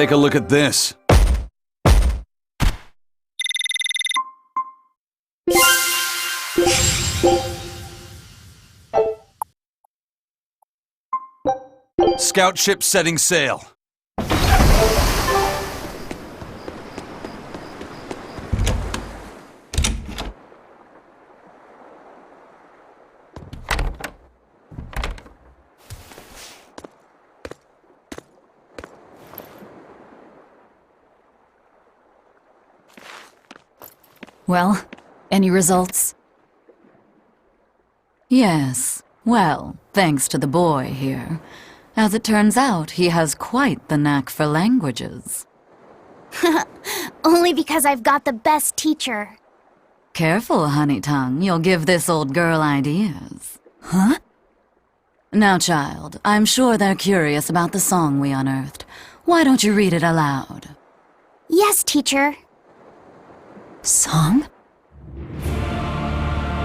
Take a look at this. Scout ship setting sail. Well, any results? Yes. Well, thanks to the boy here. As it turns out, he has quite the knack for languages. Only because I've got the best teacher. Careful, honey tongue. You'll give this old girl ideas. Huh? Now, child, I'm sure they're curious about the song we unearthed. Why don't you read it aloud? Yes, teacher. Song?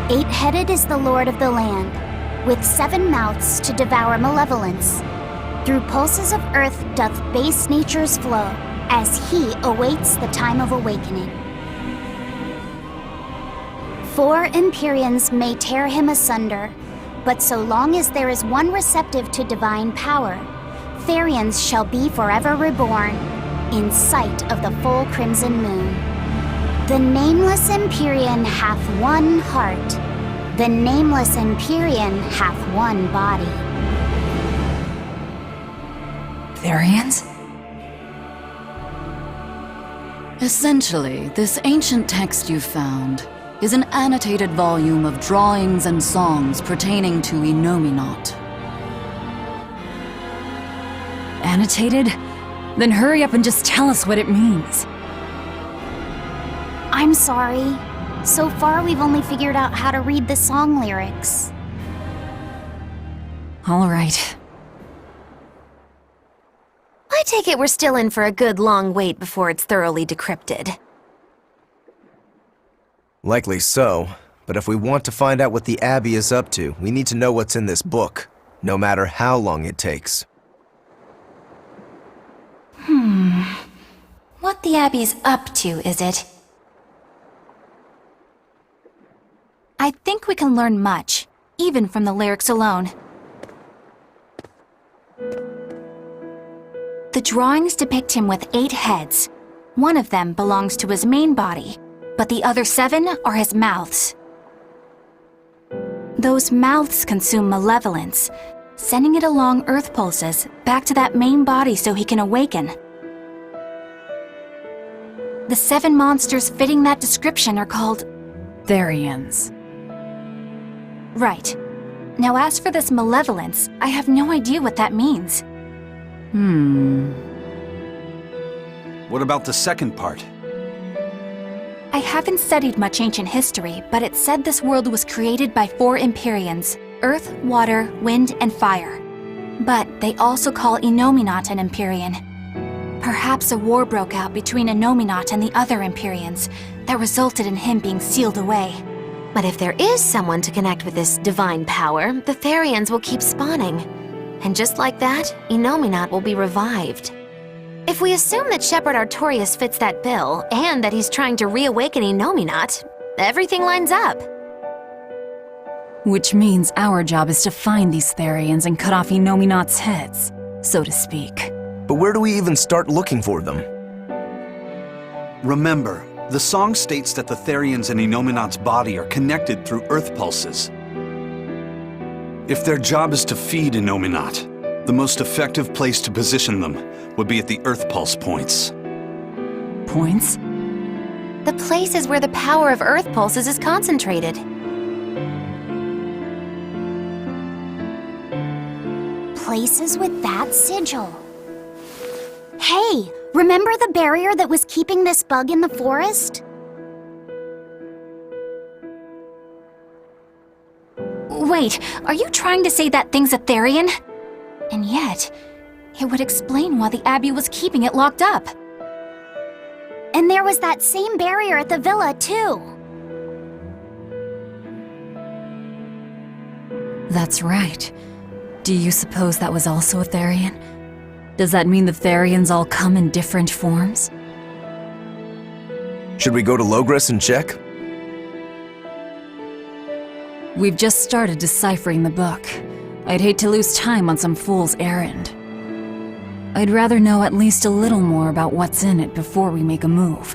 8-headed is the lord of the land, with 7 mouths to devour malevolence. Through pulses of earth doth base nature's flow, as he awaits the time of awakening. 4 Empyreans may tear him asunder, but so long as there is one receptive to divine power, Therians shall be forever reborn, in sight of the full crimson moon. The nameless Empyrean hath one heart. The nameless Empyrean hath one body. Therians? Essentially, this ancient text you found is an annotated volume of drawings and songs pertaining to Innominat. Annotated? Then hurry up and just tell us what it means. I'm sorry. So far, we've only figured out how to read the song lyrics. All right. I take it we're still in for a good long wait before it's thoroughly decrypted. Likely so, but if we want to find out what the Abbey is up to, we need to know what's in this book, no matter how long it takes. What the Abbey's up to, is it? I think we can learn much, even from the lyrics alone. The drawings depict him with 8 heads. One of them belongs to his main body, but the other 7 are his mouths. Those mouths consume malevolence, sending it along earth pulses back to that main body so he can awaken. The 7 monsters fitting that description are called Therians. Right. Now as for this malevolence, I have no idea what that means. What about the second part? I haven't studied much ancient history, but it said this world was created by 4 Empyreans: earth, water, wind, and fire. But they also call Innominat an Empyrean. Perhaps a war broke out between Innominat and the other Empyreans that resulted in him being sealed away. But if there is someone to connect with this divine power, the Therians will keep spawning. And just like that, Innominat will be revived. If we assume that Shepherd Artorius fits that bill, and that he's trying to reawaken Innominat, everything lines up. Which means our job is to find these Therians and cut off Innominat's heads, so to speak. But where do we even start looking for them? Remember, the song states that the Therians and Innominat's body are connected through earth pulses. If their job is to feed Innominat, the most effective place to position them would be at the earth pulse points. Points? The places where the power of earth pulses is concentrated. Places with that sigil. Hey, remember the barrier that was keeping this bug in the forest? Wait, are you trying to say that thing's a Therian? And yet, it would explain why the Abbey was keeping it locked up. And there was that same barrier at the villa, too. That's right. Do you suppose that was also a Therian? Does that mean the Therians all come in different forms? Should we go to Logres and check? We've just started deciphering the book. I'd hate to lose time on some fool's errand. I'd rather know at least a little more about what's in it before we make a move.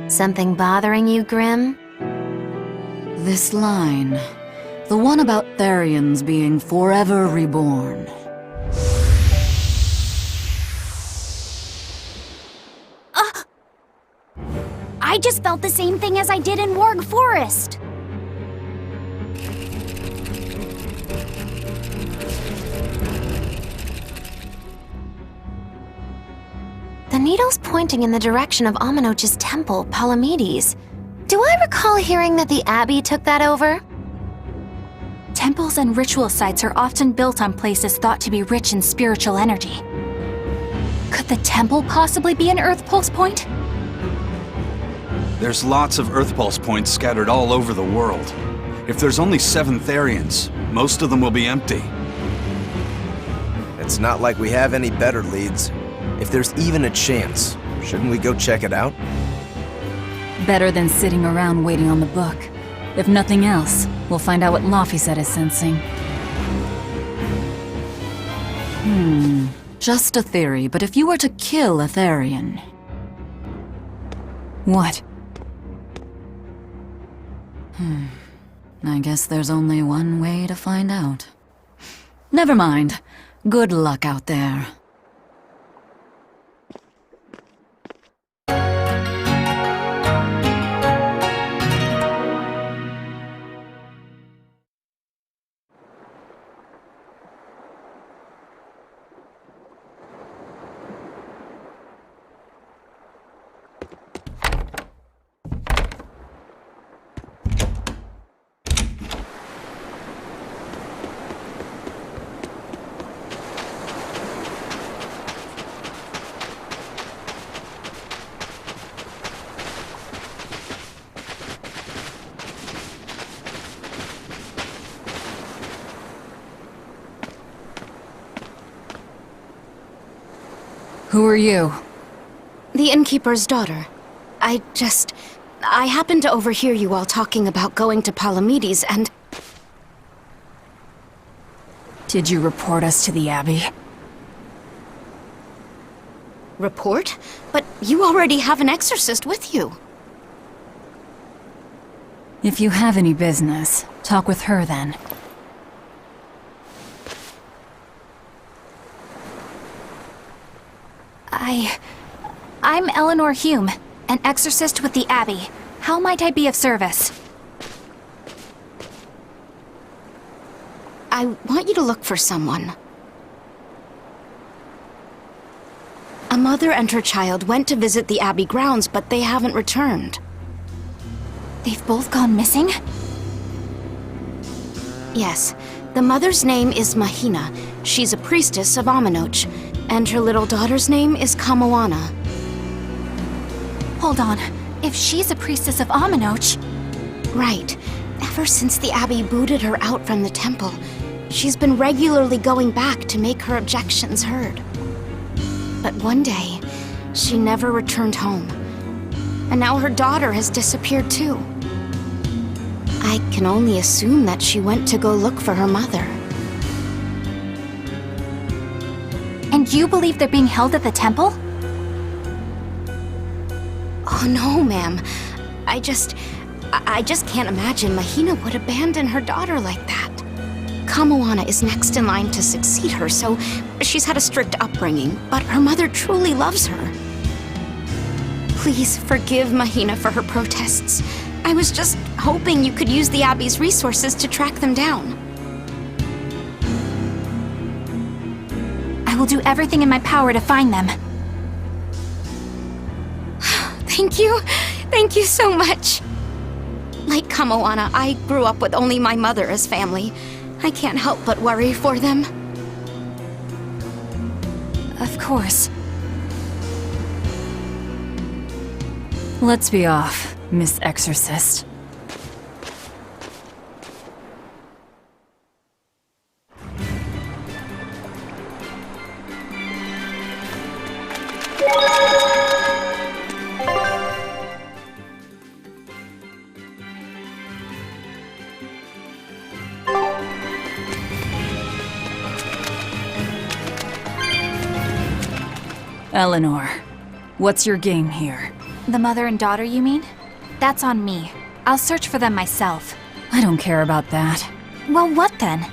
Something bothering you, Grim? This line. The one about Therians being forever reborn. I just felt the same thing as I did in Warg Forest. The needle's pointing in the direction of Aminoch's temple, Palamedes. Do I recall hearing that the Abbey took that over? Temples and ritual sites are often built on places thought to be rich in spiritual energy. Could the temple possibly be an Earthpulse point? There's lots of Earthpulse points scattered all over the world. If there's only 7 Therians, most of them will be empty. It's not like we have any better leads. If there's even a chance, shouldn't we go check it out? Better than sitting around waiting on the book. If nothing else, we'll find out what Laphicet is sensing. Just a theory, but if you were to kill a Therian... What? I guess there's only one way to find out. Never mind. Good luck out there. Who are you? The innkeeper's daughter. I happened to overhear you all talking about going to Palamedes and... Did you report us to the Abbey? Report? But you already have an exorcist with you. If you have any business, talk with her then. I'm Eleanor Hume, an exorcist with the Abbey. How might I be of service? I want you to look for someone. A mother and her child went to visit the Abbey grounds, but they haven't returned. They've both gone missing? Yes. The mother's name is Mahina. She's a priestess of Aminoch. And her little daughter's name is Kamoana. Hold on. If she's a priestess of Aminoch... Right. Ever since the Abbey booted her out from the temple, she's been regularly going back to make her objections heard. But one day, she never returned home. And now her daughter has disappeared too. I can only assume that she went to go look for her mother. And you believe they're being held at the temple? Oh no, ma'am. I just can't imagine Mahina would abandon her daughter like that. Kamoana is next in line to succeed her, so she's had a strict upbringing, but her mother truly loves her. Please forgive Mahina for her protests. I was just hoping you could use the Abbey's resources to track them down. I will do everything in my power to find them. Thank you. Thank you so much. Like Kamoana, I grew up with only my mother as family. I can't help but worry for them. Of course. Let's be off, Miss Exorcist. Eleanor, what's your game here? The mother and daughter, you mean? That's on me. I'll search for them myself. I don't care about that. Well, what then?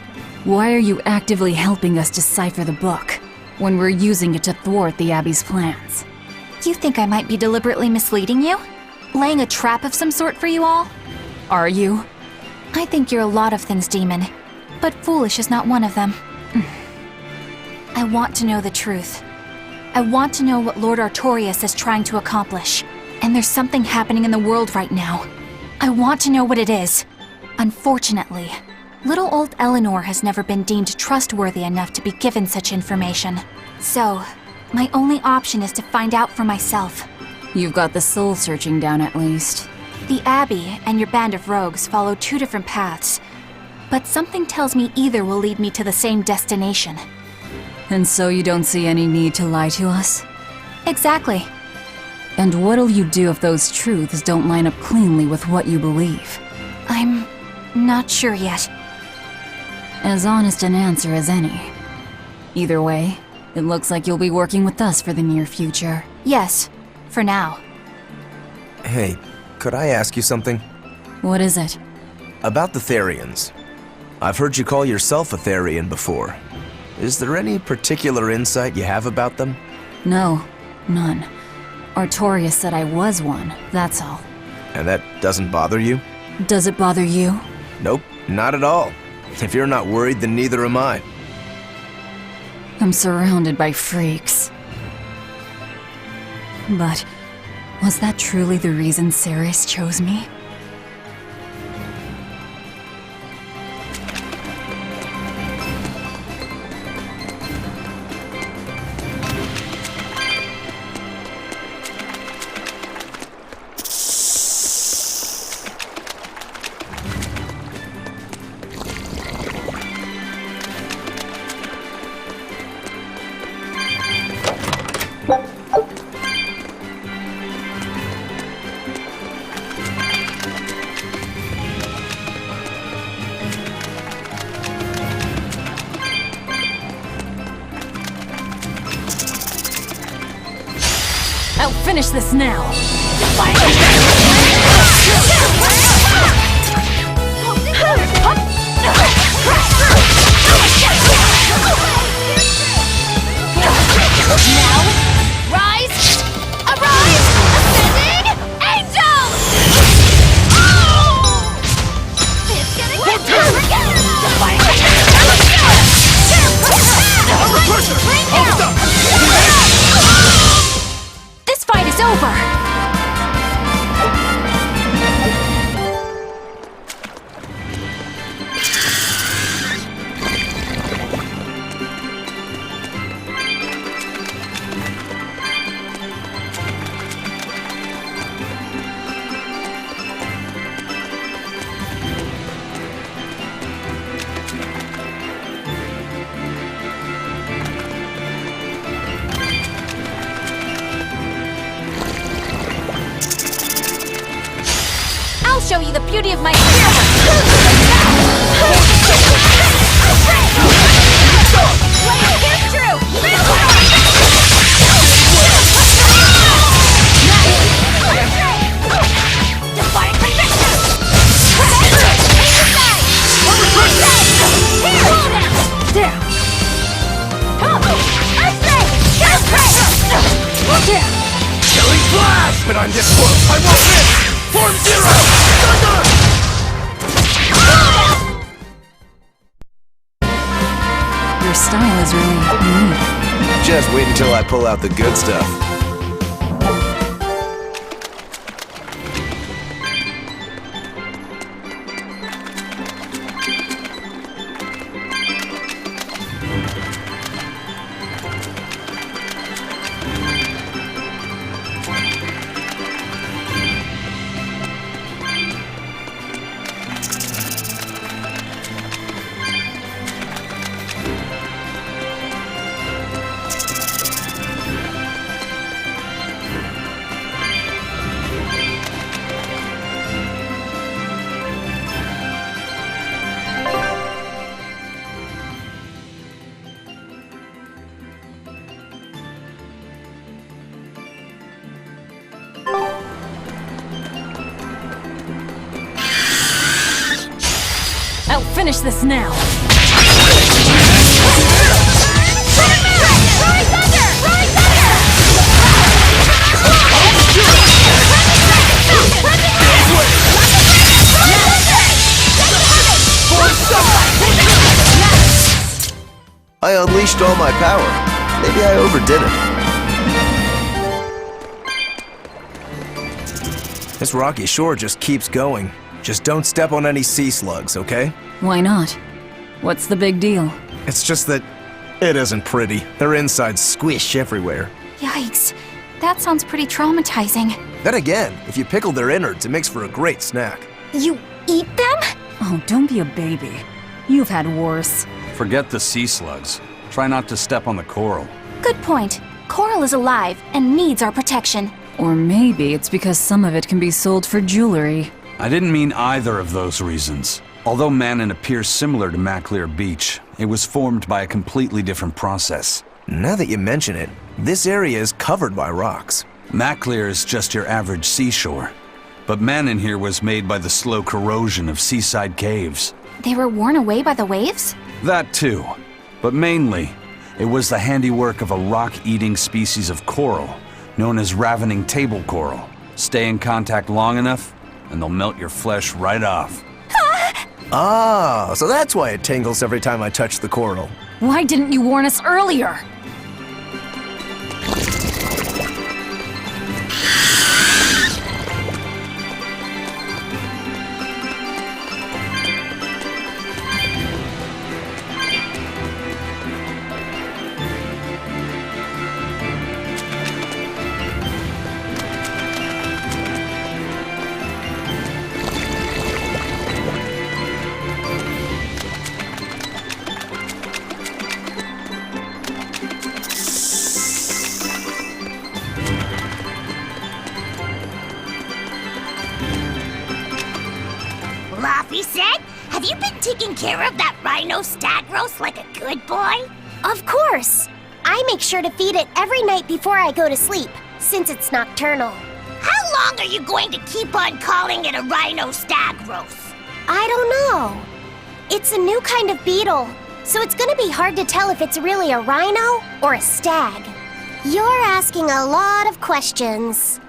Why are you actively helping us decipher the book, when we're using it to thwart the Abbey's plans? You think I might be deliberately misleading you? Laying a trap of some sort for you all? Are you? I think you're a lot of things, Demon. But foolish is not one of them. I want to know the truth. I want to know what Lord Artorias is trying to accomplish. And there's something happening in the world right now. I want to know what it is. Unfortunately, little old Eleanor has never been deemed trustworthy enough to be given such information. So, my only option is to find out for myself. You've got the soul searching down at least. The Abbey and your band of rogues follow two different paths, but something tells me either will lead me to the same destination. And so you don't see any need to lie to us? Exactly. And what'll you do if those truths don't line up cleanly with what you believe? I'm not sure yet. As honest an answer as any. Either way, it looks like you'll be working with us for the near future. Yes, for now. Hey, could I ask you something? What is it? About the Therians. I've heard you call yourself a Therian before. Is there any particular insight you have about them? No, none. Artorias said I was one, that's all. And that doesn't bother you? Does it bother you? Nope, not at all. If you're not worried, then neither am I. I'm surrounded by freaks. But was that truly the reason Ceres chose me? I'll finish this now! Now, rise! Arise! Ascending angels! Oh! It's gonna get tough again! This fight is over! I'll show you the beauty of my Killing flash! But I'm this close, I won't miss! Form zero! Your style is really unique. Just wait until I pull out the good stuff. finish this now. I unleashed all my power. Maybe I overdid it. This rocky shore just keeps going. Just don't step on any sea slugs, okay? Why not? What's the big deal? It's just that it isn't pretty. Their insides squish everywhere. Yikes. That sounds pretty traumatizing. Then again, if you pickle their innards, it makes for a great snack. You eat them? Oh, don't be a baby. You've had worse. Forget the sea slugs. Try not to step on the coral. Good point. Coral is alive and needs our protection. Or maybe it's because some of it can be sold for jewelry. I didn't mean either of those reasons. Although Manon appears similar to Maclear Beach, it was formed by a completely different process. Now that you mention it, this area is covered by rocks. Maclear is just your average seashore. But Manon here was made by the slow corrosion of seaside caves. They were worn away by the waves? That too. But mainly, it was the handiwork of a rock-eating species of coral, known as ravening table coral. Stay in contact long enough, and they'll melt your flesh right off. Ah, so that's why it tingles every time I touch the coral. Why didn't you warn us earlier? Laffy said, have you been taking care of that rhino stag roast like a good boy? Of course! I make sure to feed it every night before I go to sleep, since it's nocturnal. How long are you going to keep on calling it a rhino stag roast? I don't know. It's a new kind of beetle, so it's gonna be hard to tell if it's really a rhino or a stag. You're asking a lot of questions.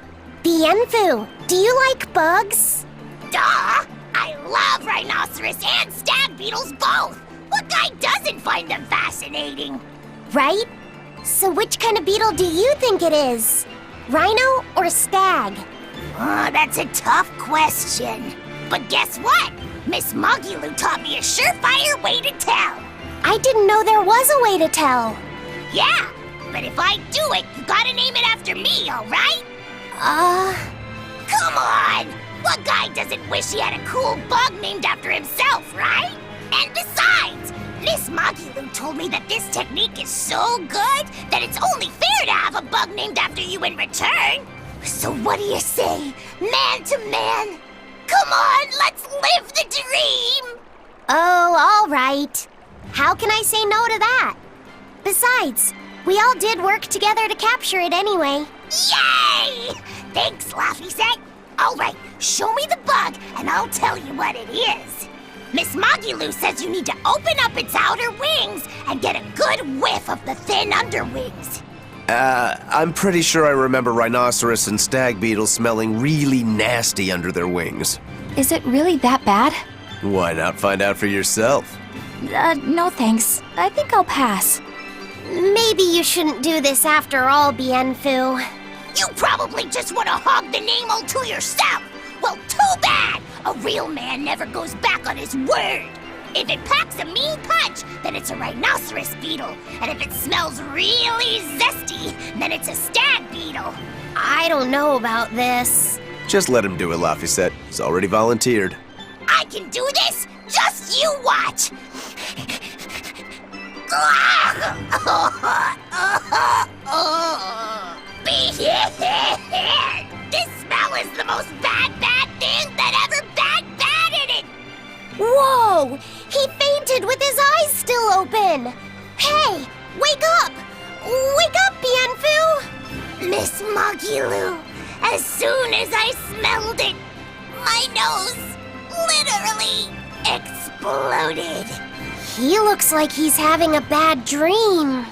Bienfu, do you like bugs? Duh! I love rhinoceros and stag beetles both! What guy doesn't find them fascinating? Right? So which kind of beetle do you think it is? Rhino or stag? Oh, that's a tough question. But guess what? Miss Mogulu taught me a surefire way to tell. I didn't know there was a way to tell. Yeah, but if I do it, you gotta name it after me, alright? Come on! What guy doesn't wish he had a cool bug named after himself, right? And besides, Miss Mogulu told me that this technique is so good that it's only fair to have a bug named after you in return. So what do you say, man to man? Come on, let's live the dream! Oh, all right. How can I say no to that? Besides, we all did work together to capture it anyway. Yay! Thanks, Laffy Set. All right, show me the bug, and I'll tell you what it is. Miss Mogulu says you need to open up its outer wings and get a good whiff of the thin underwings. I'm pretty sure I remember rhinoceros and stag beetles smelling really nasty under their wings. Is it really that bad? Why not find out for yourself? No thanks. I think I'll pass. Maybe you shouldn't do this after all, Bienfu. You probably just want to hog the name all to yourself. Well, too bad. A real man never goes back on his word. If it packs a mean punch, then it's a rhinoceros beetle. And if it smells really zesty, then it's a stag beetle. I don't know about this. Just let him do it, Laffy. He's already volunteered. I can do this. Just you watch. This smell is the most bad thing that ever batted it. Whoa! He fainted with his eyes still open! Hey! Wake up! Wake up, Bienfu! Miss Mogulu, as soon as I smelled it, my nose literally exploded. bloated. He looks like he's having a bad dream.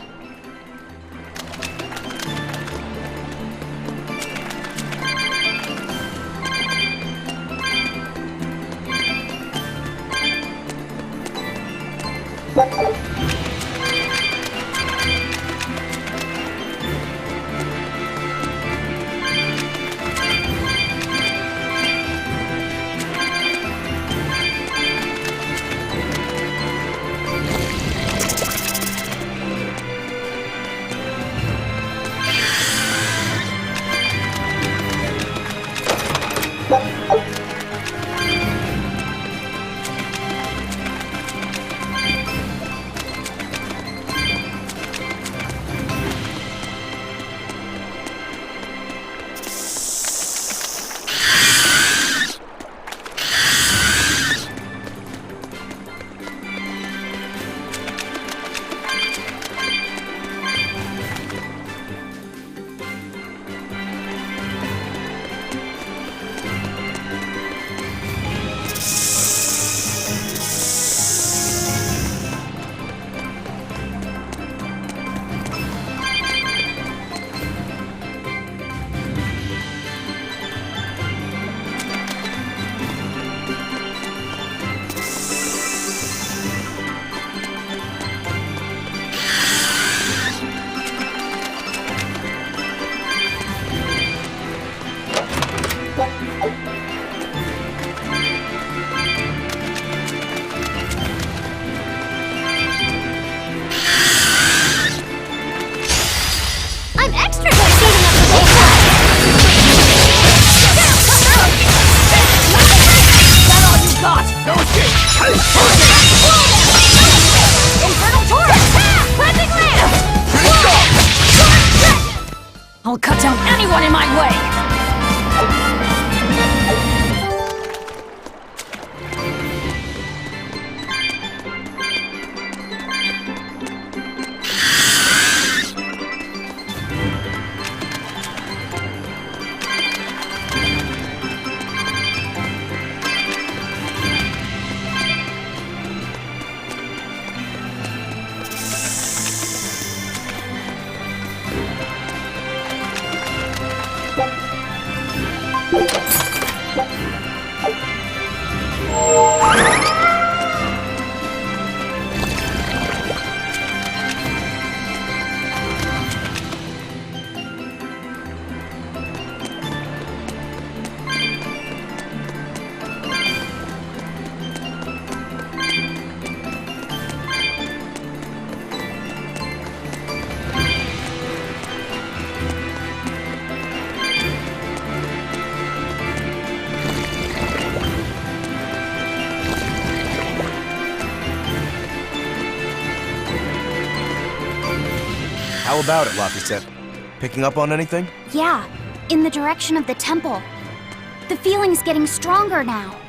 I'm extra good at beating up the baseline! Is that all you got? No escape! Infernal Torrent! Cleansing Lamp! I'll cut down anyone in my way! How about it, Laphicet? Picking up on anything? Yeah, in the direction of the temple. The feeling's getting stronger now.